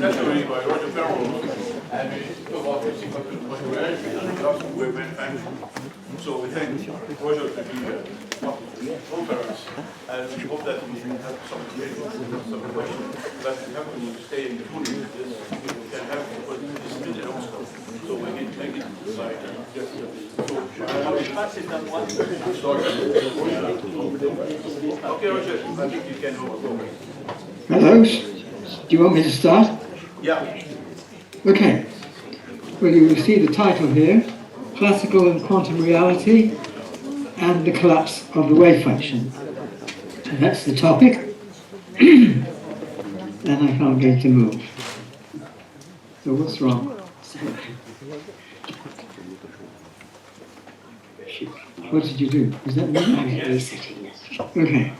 That's already by Roger Penrose, and we talk about fixing up to modularity and just where manufacturing. So we thank Roger to be part of the conference, and we hope that we have some questions, but we have to stay in the room with this. We can have this minute also, so we can make it like just okay, Roger, I think you can overcome. Hello, do you want me to start? Yeah. Okay. Well, you will see the title here, Classical and Quantum Reality and the Collapse of the Wave Function. And that's the topic. And I can't get it to move. So what's wrong? What did you do? Is that me? Okay.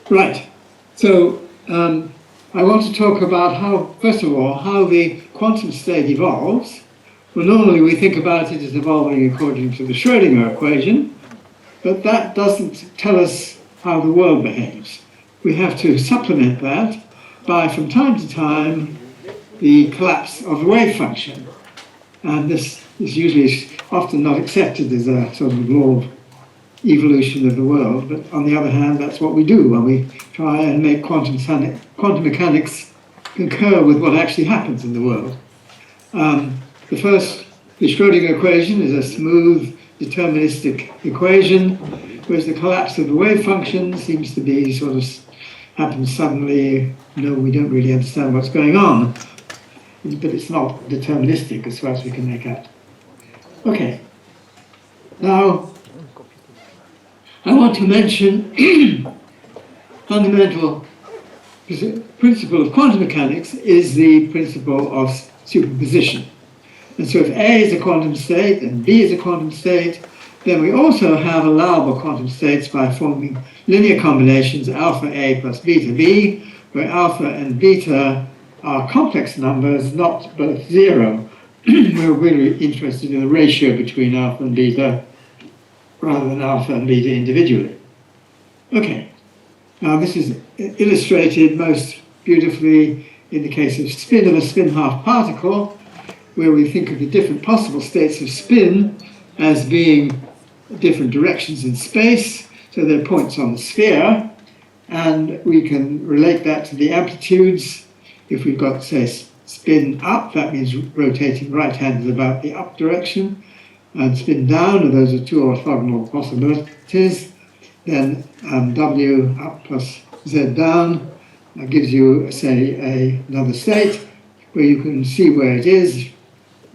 Right. So I want to talk about how, first of all, how the quantum state evolves. Well, normally we think about it as evolving according to the Schrödinger equation, but that doesn't tell us how the world behaves. We have to supplement that by, from time to time, the collapse of the wave function. And this is usually often not accepted as a sort of law of evolution of the world, but on the other hand, that's what we do when we try and make quantum mechanics concur with what actually happens in the world. The Schrödinger equation is a smooth, deterministic equation, whereas the collapse of the wave function seems to be sort of happens suddenly. No, we don't really understand what's going on, but it's not deterministic as far as we can make out. Okay. Now, I want to mention fundamental principle of quantum mechanics is the principle of superposition. And so if A is a quantum state and B is a quantum state, then we also have allowable quantum states by forming linear combinations alpha A plus beta B, where alpha and beta are complex numbers, not both zero. We're really interested in the ratio between alpha and beta rather than alpha and beta individually. Okay, now this is illustrated most beautifully in the case of spin of a spin-half particle, where we think of the different possible states of spin as being different directions in space, so they're points on the sphere, and we can relate that to the amplitudes. If we've got, say, spin up, that means rotating right-handed about the up direction, and spin down, and those are two orthogonal possibilities. Then W up plus Z down gives you, say, another state where you can see where it is.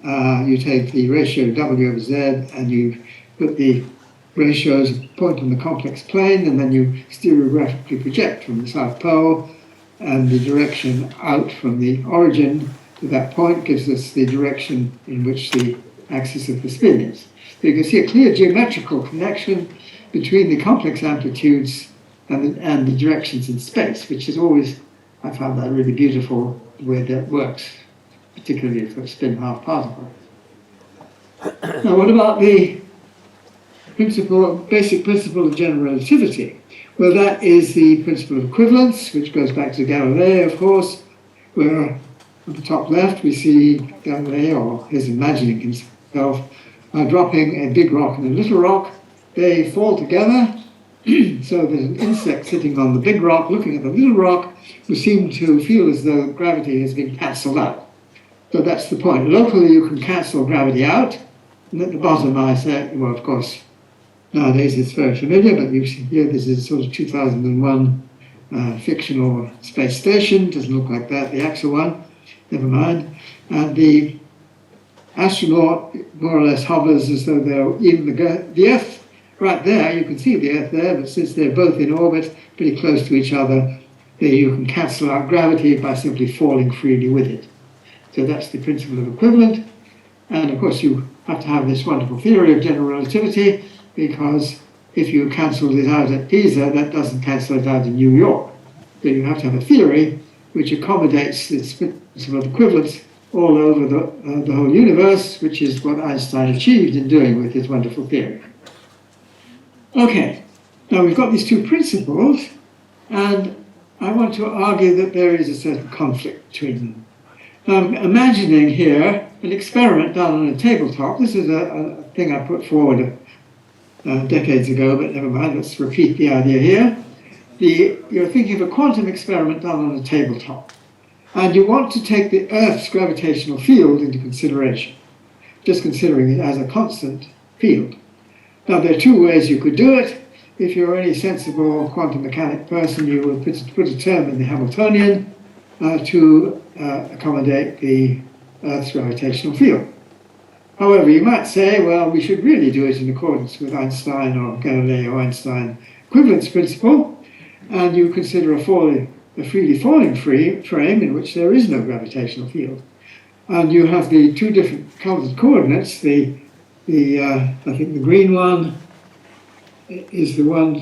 You take the ratio W over Z and you put the ratio as a point on the complex plane, and then you stereographically project from the South Pole, and the direction out from the origin to that point gives us the direction in which the axis of the spin is. So you can see a clear geometrical connection between the complex amplitudes and the directions in space, which is always, I found that really beautiful the way that works, particularly for a spin-half particle. Now, what about the basic principle of general relativity? Well, that is the principle of equivalence, which goes back to Galileo, of course, where at the top left we see Galileo, or his imagining himself, dropping a big rock and a little rock. They fall together, so there's an insect sitting on the big rock looking at the little rock who seem to feel as though gravity has been cancelled out. So that's the point. Locally you can cancel gravity out, and at the bottom I say, well, of course, nowadays it's very familiar, but you see here this is sort of 2001 fictional space station. Doesn't look like that, the actual one, never mind. And the astronaut more or less hovers as though they're in the Earth right there. You can see the Earth there, but since they're both in orbit, pretty close to each other, you can cancel out gravity by simply falling freely with it. So that's the principle of equivalent. And of course you have to have this wonderful theory of general relativity, because if you cancel it out at Pisa, that doesn't cancel it out in New York. So you have to have a theory which accommodates this principle of equivalence all over the whole universe, which is what Einstein achieved in doing with his wonderful theory. Okay, now we've got these two principles, and I want to argue that there is a certain conflict between them. Now, I'm imagining here an experiment done on a tabletop. This is a thing I put forward decades ago, but never mind, let's repeat the idea here. You're thinking of a quantum experiment done on a tabletop, and you want to take the Earth's gravitational field into consideration, just considering it as a constant field. Now, there are two ways you could do it. If you're any sensible quantum mechanic person, you would put a term in the Hamiltonian to accommodate the Earth's gravitational field. However, you might say, well, we should really do it in accordance with Einstein or Galileo-Einstein equivalence principle, and you consider a freely falling frame in which there is no gravitational field. And you have the two different colored coordinates. I think the green one is the one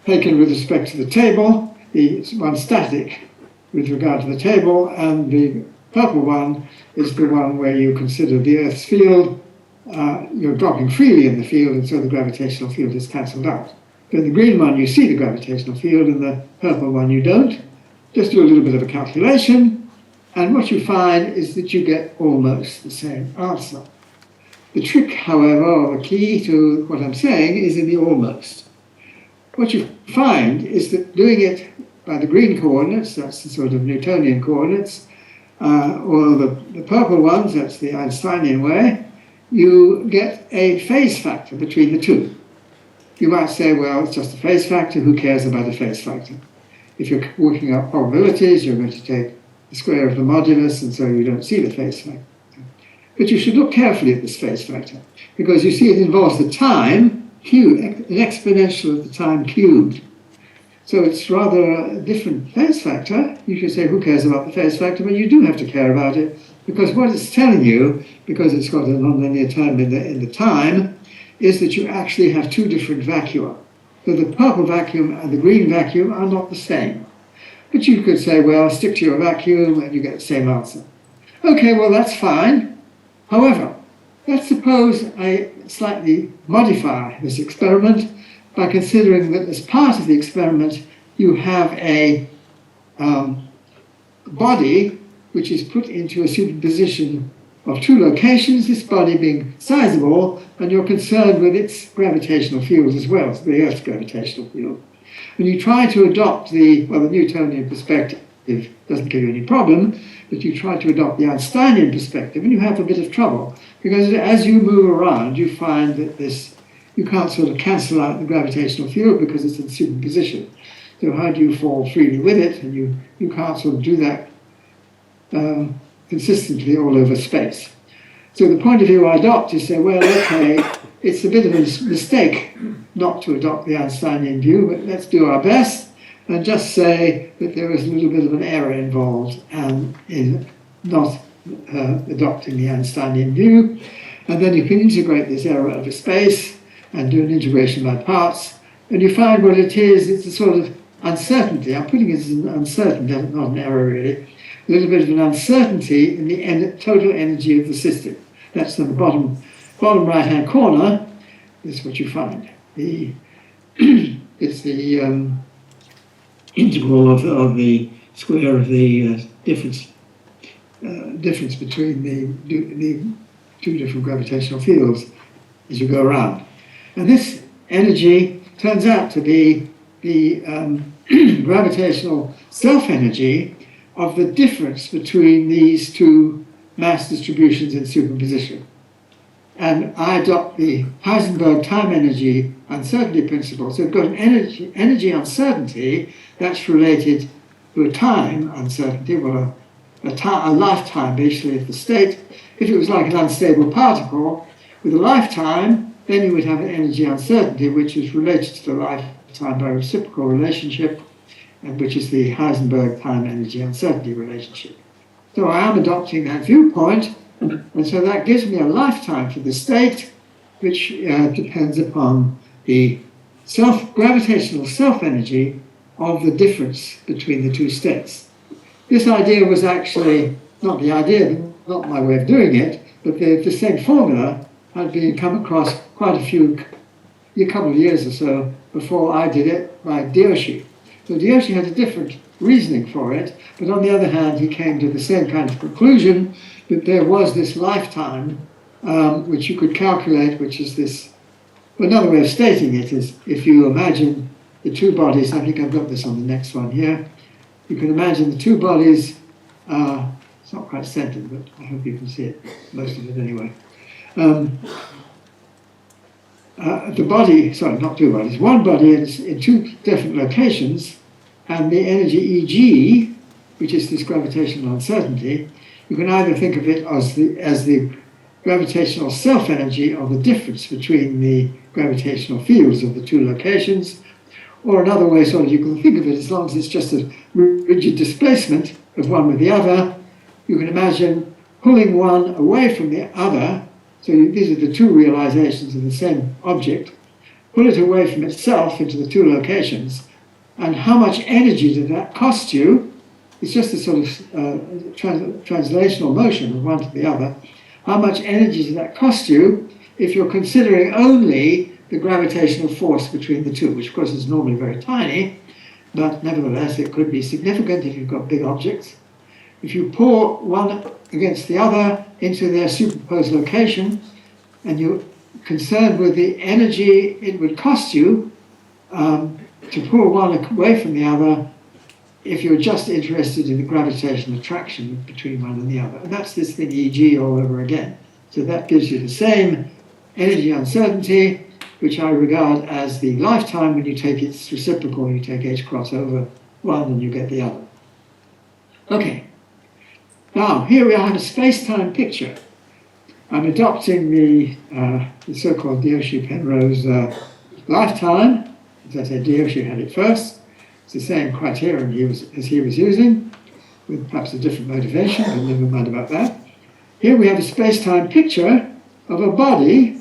taken with respect to the table, the one static with regard to the table, and the purple one is the one where you consider the Earth's field. You're dropping freely in the field, and so the gravitational field is cancelled out. In the green one, you see the gravitational field, and the purple one, you don't. Just do a little bit of a calculation, and what you find is that you get almost the same answer. The trick, however, or the key to what I'm saying is in the almost. What you find is that doing it by the green coordinates, that's the sort of Newtonian coordinates, or the purple ones, that's the Einsteinian way, you get a phase factor between the two. You might say, well, it's just a phase factor, who cares about a phase factor? If you're working out probabilities, you're going to take the square of the modulus, and so you don't see the phase factor. But you should look carefully at this phase factor, because you see it involves the time cubed, an exponential of the time cubed. So it's rather a different phase factor. You should say, who cares about the phase factor? But you do have to care about it, because what it's telling you, because it's got a nonlinear term in the time, is that you actually have two different vacua. So the purple vacuum and the green vacuum are not the same. But you could say, well, stick to your vacuum and you get the same answer. Okay, well, that's fine. However, let's suppose I slightly modify this experiment by considering that as part of the experiment you have a body which is put into a superposition of two locations, this body being sizable, and you're concerned with its gravitational field as well, so the Earth's gravitational field. And you try to adopt the Newtonian perspective doesn't give you any problem, but you try to adopt the Einsteinian perspective, and you have a bit of trouble, because as you move around, you find that you can't sort of cancel out the gravitational field because it's in superposition. So how do you fall freely with it? And you can't sort of do that consistently all over space. So the point of view I adopt is say, well, okay, it's a bit of a mistake not to adopt the Einsteinian view, but let's do our best and just say that there is a little bit of an error involved in not adopting the Einsteinian view. And then you can integrate this error over space and do an integration by parts, and you find what it is. It's a sort of uncertainty. I'm putting it as an uncertainty, not an error really. A little bit of an uncertainty in the total energy of the system. That's in the bottom right-hand corner. Is what you find. It's the integral of the square of the difference between the two different gravitational fields as you go around. And this energy turns out to be the gravitational self-energy of the difference between these two mass distributions in superposition. And I adopt the Heisenberg time energy uncertainty principle. So we've got an energy uncertainty that's related to a time uncertainty, well, a lifetime basically of the state. If it was like an unstable particle with a lifetime, then you would have an energy uncertainty which is related to the lifetime by reciprocal relationship, and which is the Heisenberg time energy uncertainty relationship. So I am adopting that viewpoint, and so that gives me a lifetime for the state, which depends upon the gravitational self-energy of the difference between the two states. This idea was actually not the idea, not my way of doing it, but the same formula had been come across quite a few a couple of years or so before I did it by Diyoshi. So Diyoshi had a different reasoning for it, but on the other hand, he came to the same kind of conclusion that there was this lifetime which you could calculate, which is this. Well, another way of stating it is if you imagine the two bodies, I think I've got this on the next one here. You can imagine the two bodies, it's not quite centered, but I hope you can see it, most of it anyway. The body, sorry, not two bodies, one body is in two different locations, and the energy Eg, which is this gravitational uncertainty, you can either think of it as the gravitational self-energy or the difference between the gravitational fields of the two locations, or another way sort of you can think of it as long as it's just a rigid displacement of one with the other, you can imagine pulling one away from the other. So these are the two realizations of the same object. Pull it away from itself into the two locations, and how much energy did that cost you? It's just a sort of translational motion of one to the other. How much energy did that cost you if you're considering only the gravitational force between the two, which of course is normally very tiny, but nevertheless it could be significant if you've got big objects. If you pour one against the other into their superposed location, and you're concerned with the energy it would cost you to pull one away from the other, if you're just interested in the gravitational attraction between one and the other. And that's this thing Eg all over again. So that gives you the same energy uncertainty, which I regard as the lifetime when you take its reciprocal, you take h cross over one and you get the other. Okay. Now, here we have a space-time picture. I'm adopting the so-called Diyoshi-Penrose lifetime. As I said, Diyoshi had it first. It's the same criterion as he was using, with perhaps a different motivation, but never mind about that. Here we have a space-time picture of a body.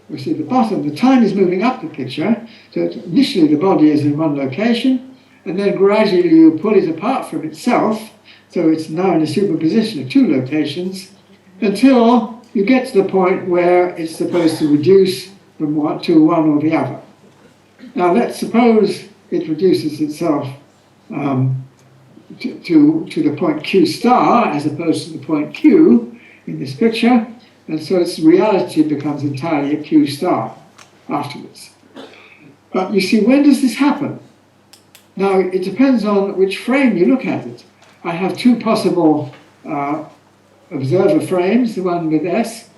We see at the bottom, the time is moving up the picture. So initially the body is in one location, and then gradually you pull it apart from itself. So it's now in a superposition of two locations, until you get to the point where it's supposed to reduce from one to one or the other. Now let's suppose it reduces itself to the point Q star as opposed to the point Q in this picture, and so its reality becomes entirely a Q star afterwards. But you see, when does this happen? Now it depends on which frame you look at it. I have two possible observer frames, the one with S,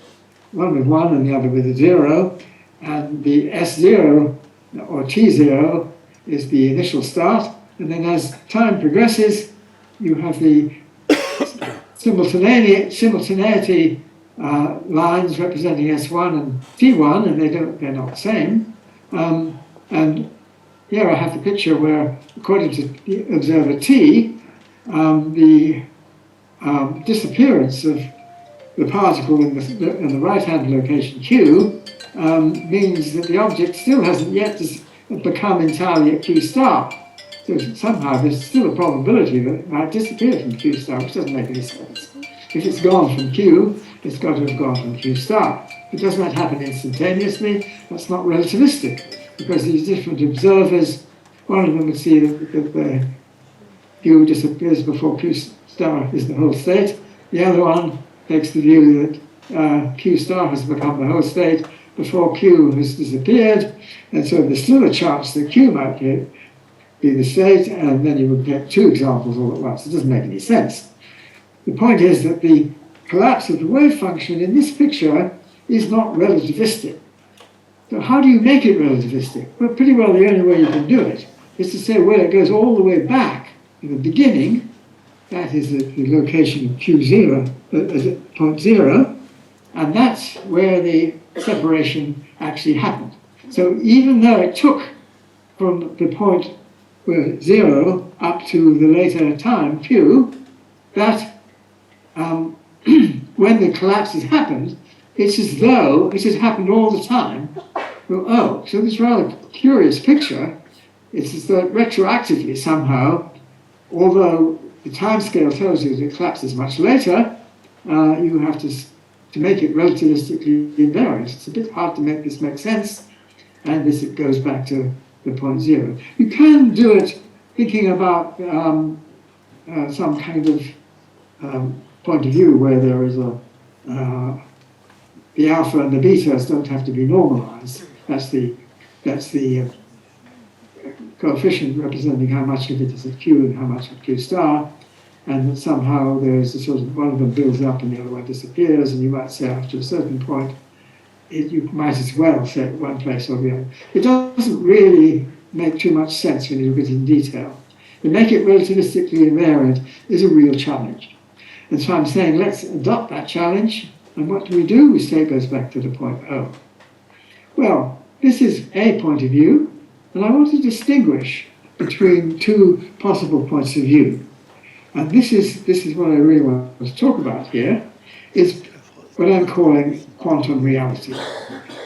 one with 1 and the other with a 0, and the S0 or T0 is the initial start, and then as time progresses you have the simultaneity lines representing S1 and T1, and they're not the same. And here I have the picture where, according to the observer T, the disappearance of the particle in the right-hand location Q means that the object still hasn't yet become entirely a Q star. So somehow there's still a probability that it might disappear from Q star, which doesn't make any sense. If it's gone from Q, it's got to have gone from Q star. It does not happen instantaneously. That's not relativistic, because these different observers, one of them would see that the Q disappears before Q star is the whole state. The other one takes the view that Q star has become the whole state before Q has disappeared, and so there's still a chance that Q might be the state, and then you would get two examples all at once. It doesn't make any sense. The point is that the collapse of the wave function in this picture is not relativistic. So how do you make it relativistic? Well, pretty well the only way you can do it is to say, well, it goes all the way back to the beginning. That is the location of Q0, point 0, and that's where the separation actually happened. So even though it took from the point where 0 up to the later time Q, that when the collapse has happened, it's as though it has happened all the time. Well, oh, so this rather curious picture, it's as though retroactively somehow, although the time scale tells you that it collapses much later, you have to make it relativistically invariant. It's a bit hard to make this make sense, and this it goes back to the point zero. You can do it thinking about some kind of point of view where there is the alpha and the betas don't have to be normalized. That's the coefficient representing how much of it is at Q and how much at Q star, and that somehow there's a sort of one of them builds up and the other one disappears, and you might say after a certain point, you might as well say it one place or the other. It doesn't really make too much sense when you look at it in detail. To make it relativistically invariant is a real challenge. And so I'm saying let's adopt that challenge, and what do? We say it goes back to the point O. Well, this is a point of view, and I want to distinguish between two possible points of view. And this is what I really want to talk about here, is what I'm calling quantum reality.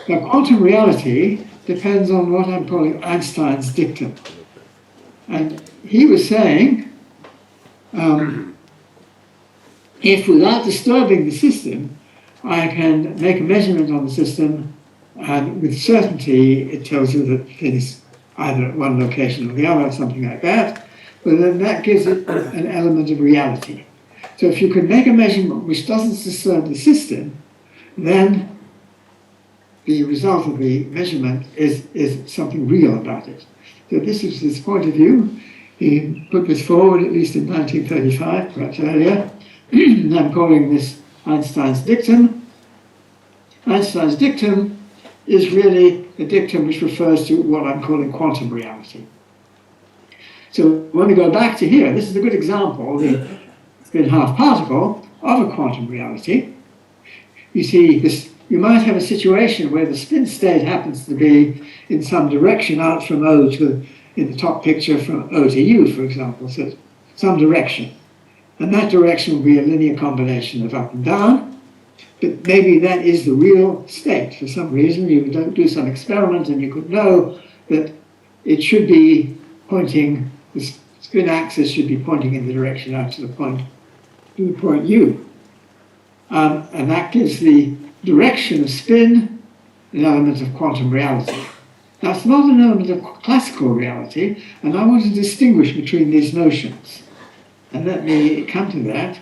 Now, quantum reality depends on what I'm calling Einstein's dictum. And he was saying, if without disturbing the system, I can make a measurement on the system, and with certainty it tells you that it is either at one location or the other, something like that, but then that gives it an element of reality. So if you can make a measurement which doesn't disturb the system, then the result of the measurement is something real about it. So this is his point of view. He put this forward at least in 1935, perhaps earlier. And I'm calling this Einstein's dictum. Einstein's dictum is really a dictum which refers to what I'm calling quantum reality. So when we go back to here, this is a good example, the spin half particle of a quantum reality. You see, you might have a situation where the spin state happens to be in some direction out from O to, in the top picture, from O to U, for example, so some direction. And that direction will be a linear combination of up and down. But maybe that is the real state. For some reason, you don't do some experiment and you could know that it should be pointing, the spin axis should be pointing in the direction out to the point U. And that gives the direction of spin an element of quantum reality. That's not an element of classical reality, and I want to distinguish between these notions. And let me come to that.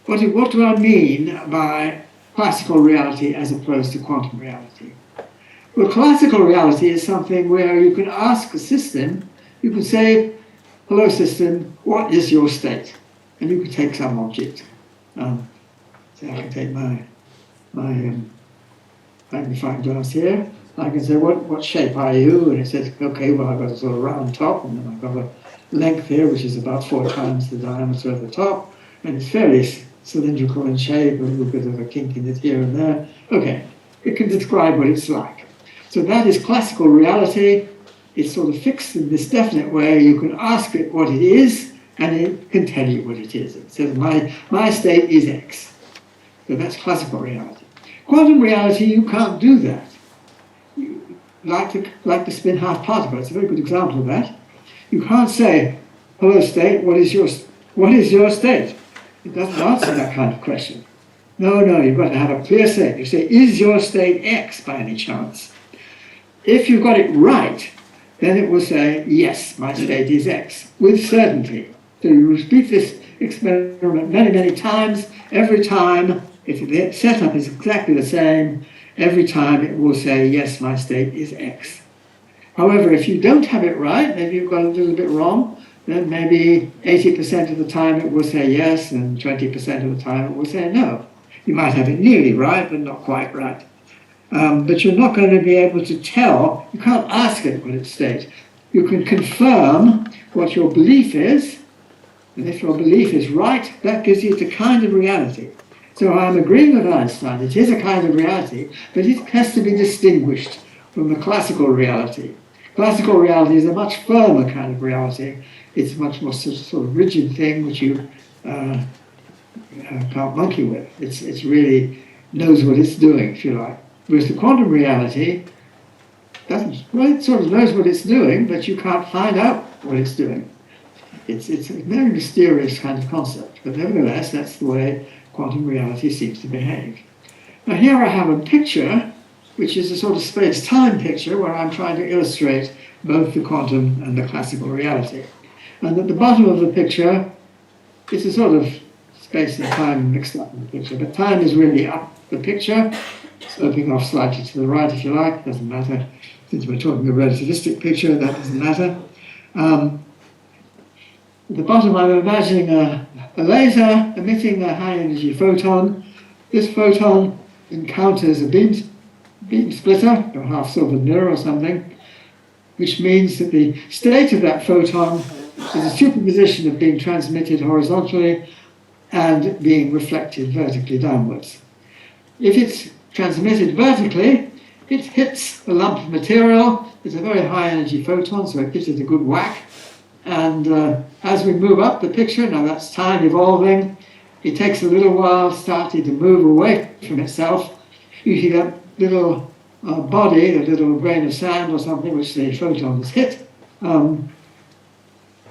What do I mean by classical reality as opposed to quantum reality? Well, classical reality is something where you can ask a system, you can say, hello system, what is your state? And you can take some object. So I can take my magnifying glass here. I can say, what shape are you? And it says, okay, well, I've got a sort of round top, and then I've got a length here, which is about 4 times the diameter of the top, and it's fairly cylindrical in shape, a little bit of a kink in it here and there. Okay, it can describe what it's like. So that is classical reality. It's sort of fixed in this definite way. You can ask it what it is, and it can tell you what it is. It says, my state is X. So that's classical reality. Quantum reality, you can't do that. Like the spin half particle, it's a very good example of that. You can't say, hello state, what is your state? It doesn't answer that kind of question. No, you've got to have a clear state. You say, is your state X by any chance? If you've got it right, then it will say, yes, my state is X, with certainty. So you repeat this experiment many, many times. Every time, if the setup is exactly the same, every time it will say, yes, my state is X. However, if you don't have it right, maybe you've got a little bit wrong, then maybe 80% of the time it will say yes, and 20% of the time it will say no. You might have it nearly right, but not quite right. But you're not going to be able to tell, you can't ask it what its state. You can confirm what your belief is, and if your belief is right, that gives you the kind of reality. So I'm agreeing with Einstein, it is a kind of reality, but it has to be distinguished from the classical reality. Classical reality is a much firmer kind of reality. It's a much more sort of rigid thing which you can't monkey with. It's really knows what it's doing, if you like. Whereas the quantum reality doesn't, well, it sort of knows what it's doing, but you can't find out what it's doing. It's a very mysterious kind of concept, but nevertheless, that's the way quantum reality seems to behave. Now here I have a picture which is a sort of space-time picture where I'm trying to illustrate both the quantum and the classical reality. And at the bottom of the picture, it's a sort of space and time mixed up in the picture, but time is really up the picture, sloping off slightly to the right if you like, doesn't matter. Since we're talking a relativistic picture, that doesn't matter. At the bottom, I'm imagining a laser emitting a high-energy photon. This photon encounters a beam splitter, or half-silvered mirror or something, which means that the state of that photon is a superposition of being transmitted horizontally and being reflected vertically downwards. If it's transmitted vertically, it hits a lump of material. It's a very high-energy photon, so it gives it a good whack. And as we move up the picture, now that's time evolving, it takes a little while starting to move away from itself. Usually that little body, the little grain of sand or something which the photon has hit,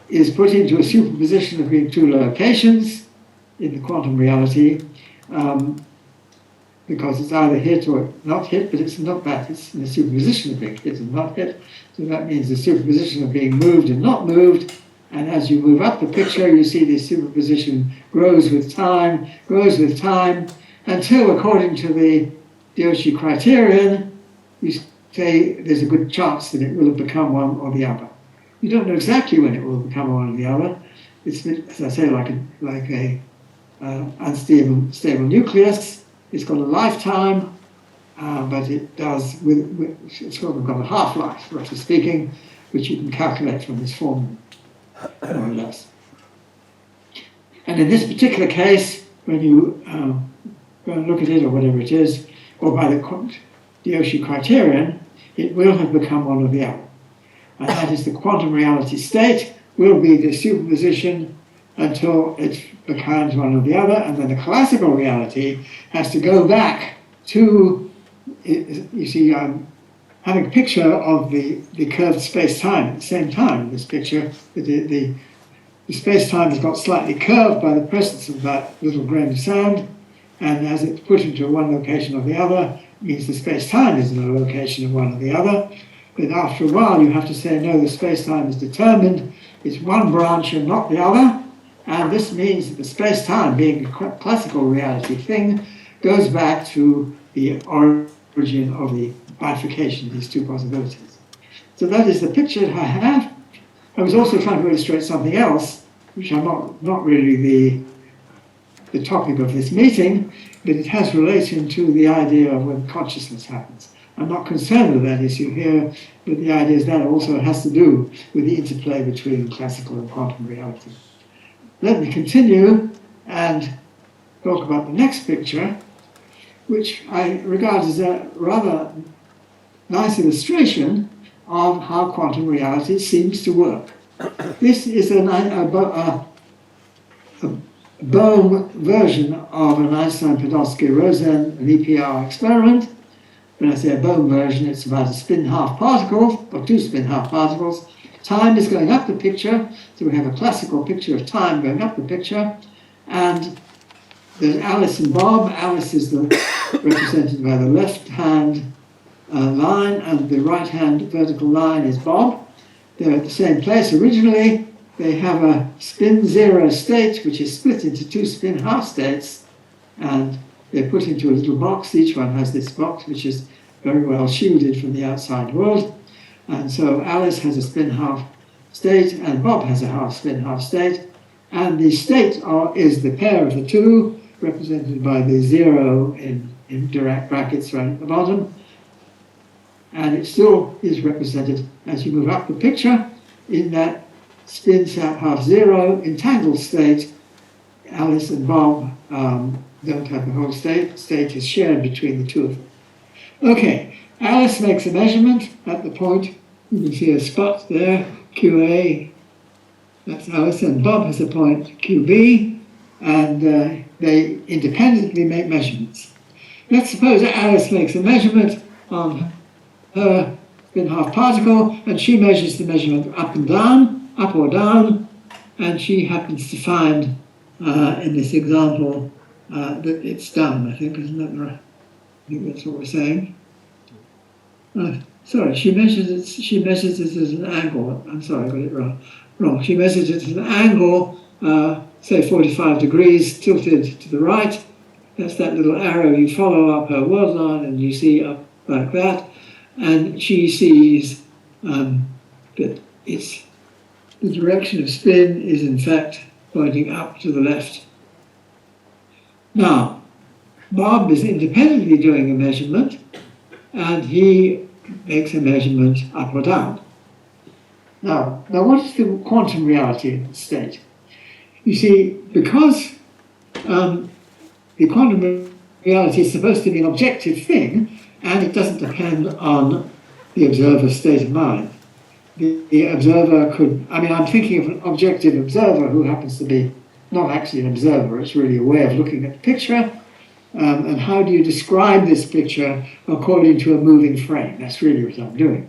is put into a superposition between two locations in the quantum reality, because it's either hit or not hit, but it's not that. It's in a superposition of being hit and not hit. So that means the superposition of being moved and not moved. And as you move up the picture, you see this superposition grows with time, until, according to the OH criterion, you say there's a good chance that it will have become one or the other. You don't know exactly when it will become one or the other. It's, as I say, like a unstable nucleus. It's got a lifetime, but it does it's got a half-life, roughly speaking, which you can calculate from this formula, more or less. And in this particular case, when you go and look at it, or whatever it is, or by the OH criterion, it will have become one or the other. And that is the quantum reality state will be the superposition until it becomes one or the other, and then the classical reality has to go back to, you see, I'm having a picture of the curved space-time at the same time. In this picture, the space-time has got slightly curved by the presence of that little grain of sand, and as it's put into one location or the other, it means the space-time is in a location of one or the other. But after a while, you have to say, no, the space-time is determined. It's one branch and not the other. And this means that the space-time, being a classical reality thing, goes back to the origin of the bifurcation of these two possibilities. So that is the picture that I have. I was also trying to illustrate something else, which I'm not really the topic of this meeting, but it has relation to the idea of when consciousness happens. I'm not concerned with that issue here, but the idea is that also has to do with the interplay between classical and quantum reality. Let me continue and talk about the next picture, which I regard as a rather nice illustration of how quantum reality seems to work. This is a Bohm version of an Einstein-Podolsky-Rosen EPR experiment. When I say a Bohm version, it's about a spin-half particle, or two spin-half particles. Time is going up the picture, so we have a classical picture of time going up the picture, and there's Alice and Bob. Alice is represented by the left-hand line, and the right-hand vertical line is Bob. They're at the same place originally. They have a spin-zero state, which is split into two spin-half states, and they're put into a little box. Each one has this box, which is very well shielded from the outside world. And so Alice has a spin-half state, and Bob has a half spin-half state. And the state is the pair of the two, represented by the zero in direct brackets right at the bottom. And it still is represented as you move up the picture in that spin-half zero entangled state. Alice and Bob don't have the whole state. State is shared between the two of them. Okay, Alice makes a measurement at the point. You can see a spot there, QA. That's Alice, and Bob has a point, QB, and they independently make measurements. Let's suppose that Alice makes a measurement on her spin-half particle, and she measures the measurement up and down, up or down, and she happens to find, in this example, that it's down, I think, isn't that right? I think that's what we're saying. Sorry, she measures it. She measures it as an angle. I'm sorry, I got it wrong. She measures it as an angle, say 45 degrees, tilted to the right. That's that little arrow. You follow up her world line, and you see up like that. And she sees that it's the direction of spin is in fact pointing up to the left. Now, Bob is independently doing a measurement, and he makes a measurement up or down. Now what is the quantum reality of the state? You see, because the quantum reality is supposed to be an objective thing, and it doesn't depend on the observer's state of mind. The observer could, I'm thinking of an objective observer who happens to be not actually an observer, it's really a way of looking at the picture. And how do you describe this picture according to a moving frame? That's really what I'm doing.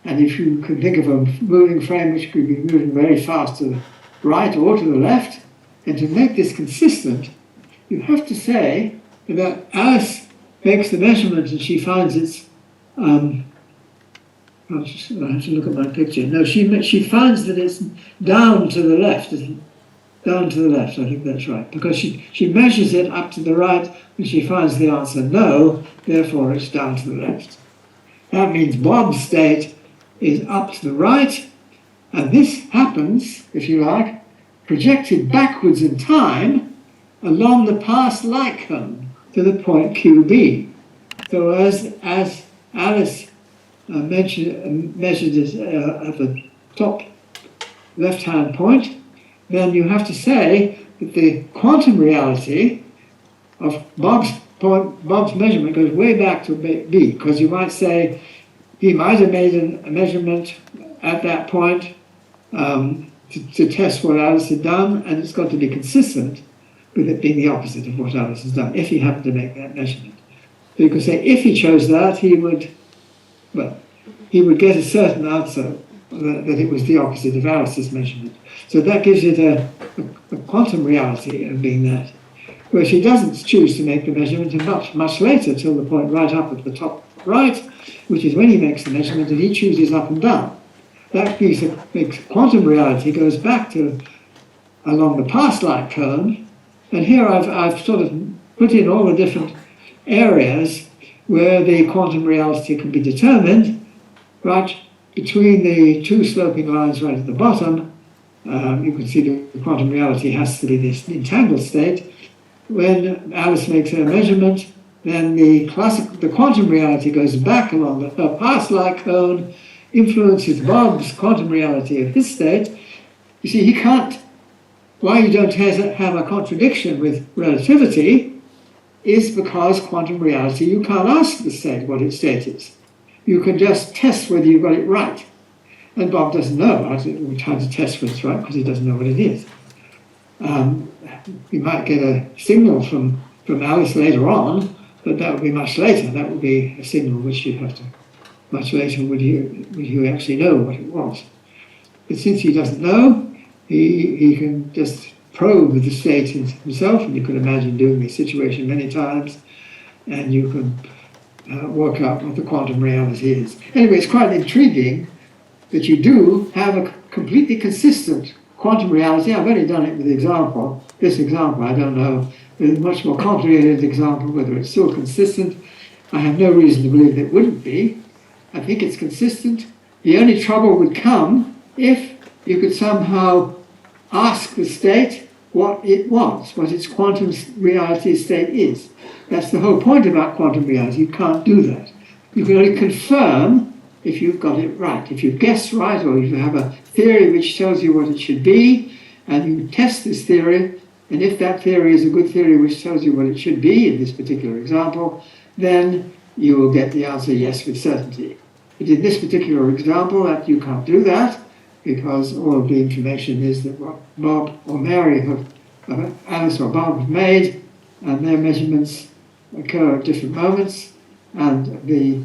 And if you can think of a moving frame which could be moving very fast to the right or to the left, and to make this consistent, you have to say that Alice makes the measurement and she finds it's, I have to look at my picture. No, she finds that it's down to the left, isn't it? Down to the left, I think that's right. Because she measures it up to the right and she finds the answer no, therefore it's down to the left. That means Bob's state is up to the right, and this happens, if you like, projected backwards in time along the past light cone to the point QB. So as Alice measured it at the top left-hand point, then you have to say that the quantum reality of Bob's measurement goes way back to B, because you might say he might have made a measurement at that point to test what Alice had done, and it's got to be consistent with it being the opposite of what Alice has done, if he happened to make that measurement. So you could say if he chose that, he would get a certain answer that it was the opposite of Alice's measurement. So that gives it a quantum reality of being that. Where she doesn't choose to make the measurement until much later, till the point right up at the top right, which is when he makes the measurement and he chooses up and down. That makes quantum reality goes back to along the past light cone, and here I've sort of put in all the different areas where the quantum reality can be determined, right between the two sloping lines right at the bottom. You can see the quantum reality has to be this entangled state. When Alice makes her measurement, then the quantum reality goes back along the past light cone, influences Bob's quantum reality of his state. You see, he can't. Why you don't have a contradiction with relativity is because quantum reality, you can't ask the state what its state is. You can just test whether you've got it right. And Bob doesn't know how to test whether it's right because he doesn't know what it is. You might get a signal from Alice later on, but that would be much later. That would be a signal which you'd have to, much later would you actually know what it was. But since he doesn't know, he can just probe the state himself, and you can imagine doing this situation many times, and you can work out what the quantum reality is. Anyway, it's quite intriguing that you do have a completely consistent quantum reality. I've only done it with this example. I don't know. There's a much more complicated example, whether it's still consistent. I have no reason to believe it wouldn't be. I think it's consistent. The only trouble would come if you could somehow ask the state what it wants, what its quantum reality state is. That's the whole point about quantum reality. You can't do that. You can only confirm if you've got it right. If you've guessed right, or if you have a theory which tells you what it should be, and you test this theory, and if that theory is a good theory which tells you what it should be in this particular example, then you will get the answer yes with certainty. But in this particular example, that you can't do that, because all of the information is that what Bob or Mary Alice or Bob have made, and their measurements occur at different moments, and the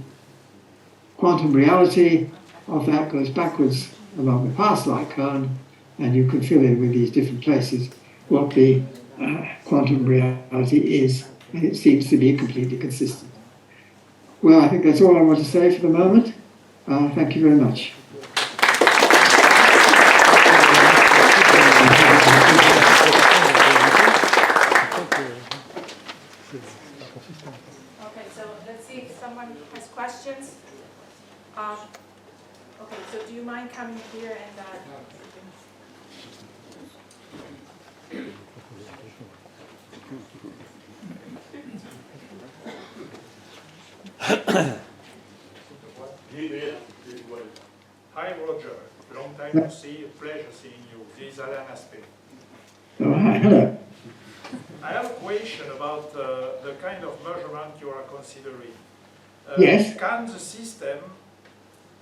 quantum reality of that goes backwards along the past light cone, and you can fill in with these different places what the quantum reality is, and it seems to be completely consistent. Well, I think that's all I want to say for the moment. Thank you very much. Okay, so let's see if someone has questions. Okay, so do you mind coming here and Hi Roger, long time no see, pleasure seeing you. This is Alain Aspect. Oh, hi, hello. I have a question about the kind of measurement you are considering. Yes.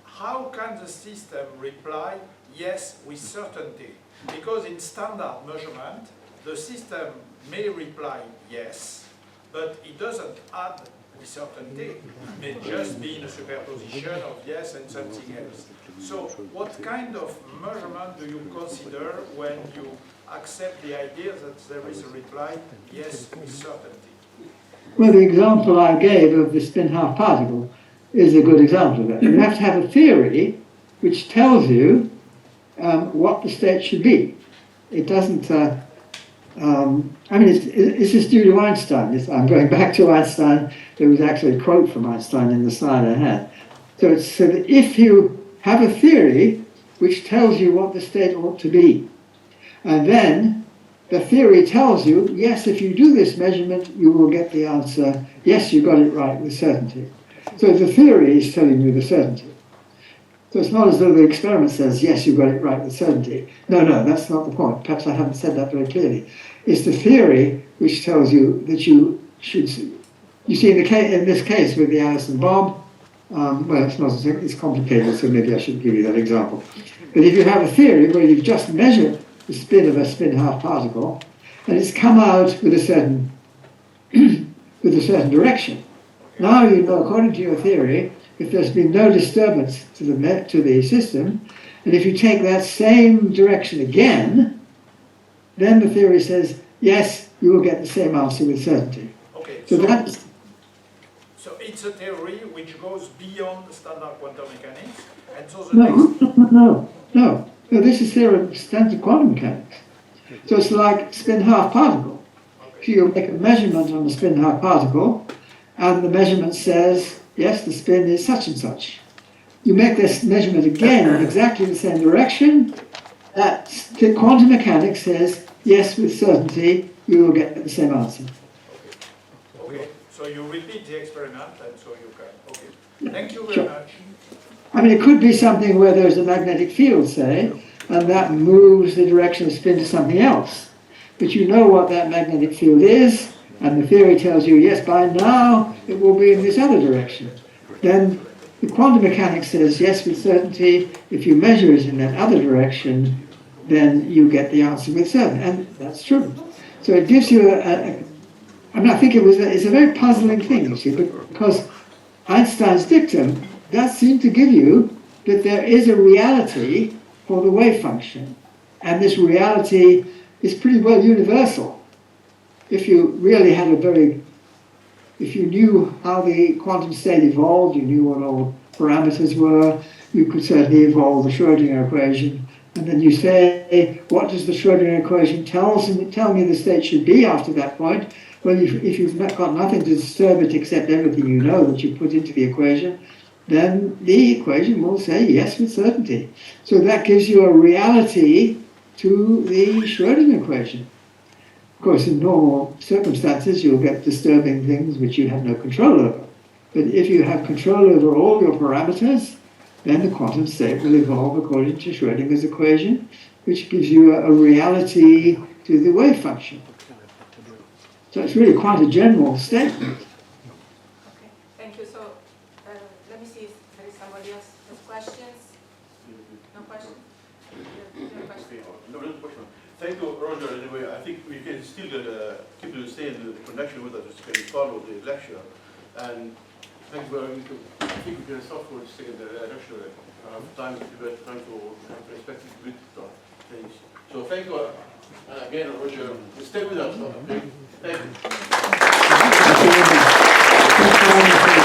How can the system reply yes with certainty? Because in standard measurement, the system may reply yes, but it doesn't add with certainty. It may just be in a superposition of yes and something else. So what kind of measurement do you consider when you accept the idea that there is a reply yes with certainty? Well, the example I gave of the spin-half particle is a good example of that. You have to have a theory which tells you what the state should be. It doesn't, this is due to Einstein. I'm going back to Einstein. There was actually a quote from Einstein in the slide I had. So it's so that if you have a theory which tells you what the state ought to be, and then the theory tells you, yes, if you do this measurement, you will get the answer, yes, you got it right with certainty. So the theory is telling you the certainty. So it's not as though the experiment says, yes, you got it right with certainty. No, that's not the point. Perhaps I haven't said that very clearly. It's the theory which tells you that you should... You see, in this case with the Allison bomb, well, it's complicated, so maybe I should give you that example. But if you have a theory where you've just measured the spin of a spin-half particle, and it's come out with a certain direction. Now you know, according to your theory, if there's been no disturbance to the system, and if you take that same direction again, then the theory says, yes, you will get the same answer with certainty. Okay, So it's a theory which goes beyond the standard quantum mechanics, and so No, this is theory of standard quantum mechanics. So it's like spin-half particle. Okay. So you make a measurement on the spin-half particle, and the measurement says, yes, the spin is such and such. You make this measurement again in exactly the same direction. That the quantum mechanics says, yes, with certainty, you will get the same answer. Okay. So you repeat the experiment, and so you can. Okay. Thank you very much. I mean, it could be something where there's a magnetic field, say, and that moves the direction of spin to something else. But you know what that magnetic field is, and the theory tells you, yes, by now it will be in this other direction. Then the quantum mechanics says, yes, with certainty, if you measure it in that other direction, then you get the answer with certainty. And that's true. So it gives you I think it's a very puzzling thing, you see, because Einstein's dictum does seem to give you that there is a reality for the wave function. And this reality is pretty well universal. If you really had if you knew how the quantum state evolved, you knew what all parameters were, you could certainly evolve the Schrödinger equation. And then you say, what does the Schrödinger equation tell me the state should be after that point? Well, if you've got nothing to disturb it except everything you know that you put into the equation, then the equation will say yes with certainty. So that gives you a reality to the Schrödinger equation. Of course, in normal circumstances, you'll get disturbing things which you have no control over. But if you have control over all your parameters, then the quantum state will evolve according to Schrödinger's equation, which gives you a reality to the wave function. So it's really quite a general statement. Okay, thank you. So let me see if there is somebody else has questions. No questions? No questions. No question. Thank you, Roger. Anyway, I think we can still keep the stay in the connection with us, can follow the lecture. And thank you very much. I think we can stop for a second lecture. Have time to have respective with things. So thank you again, Roger. Stay with us. Okay? Thank you.